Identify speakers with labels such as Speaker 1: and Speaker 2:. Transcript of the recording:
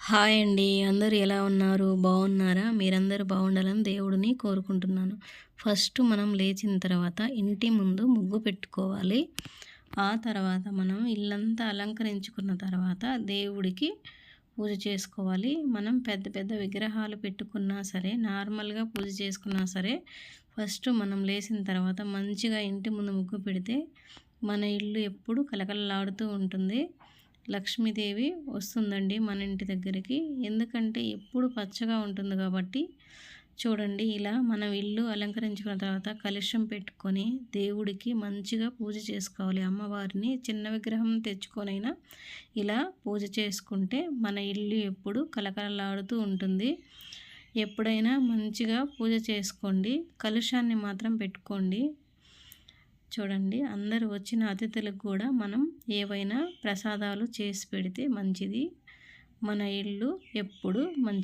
Speaker 1: Hi అండి. అందరూ ఎలా ఉన్నారు? బాగున్నారా? మీరందరూ బాగుండాలని దేవుడిని కోరుకుంటున్నాను. ఫస్ట్ మనం లేచిన తర్వాత ఇంటి ముందు ముగ్గు పెట్టుకోవాలి. ఆ తర్వాత మనం ఇల్లంతా అలంకరించుకున్న తర్వాత దేవుడికి పూజ చేసుకోవాలి. మనం పెద్ద పెద్ద విగ్రహాలు పెట్టుకున్నా సరే, నార్మల్‌గా పూజ చేసుకున్నా సరే, ఫస్ట్ మనం లేచిన తర్వాత మంచిగా ఇంటి ముందు ముగ్గు పెడితే మన ఇల్లు ఎప్పుడు కలకలలాడుతూ ఉంటుంది. లక్ష్మీదేవి వస్తుందండి మన ఇంటి దగ్గరికి. ఎందుకంటే ఎప్పుడు పచ్చగా ఉంటుంది కాబట్టి. చూడండి, ఇలా మనం ఇల్లు అలంకరించుకున్న తర్వాత కలశం పెట్టుకొని దేవుడికి మంచిగా పూజ చేసుకోవాలి. అమ్మవారిని చిన్న విగ్రహం తెచ్చుకొనైనా ఇలా పూజ చేసుకుంటే మన ఇల్లు ఎప్పుడు కలకలలాడుతూ ఉంటుంది. ఎప్పుడైనా మంచిగా పూజ చేసుకోండి. కలశాన్ని మాత్రం పెట్టుకోండి. చూడండి, అందరూ వచ్చిన అతిథులకు కూడా మనం ఏవైనా ప్రసాదాలు చేసి పెడితే మంచిది. మన ఇల్లు ఎప్పుడు మంచి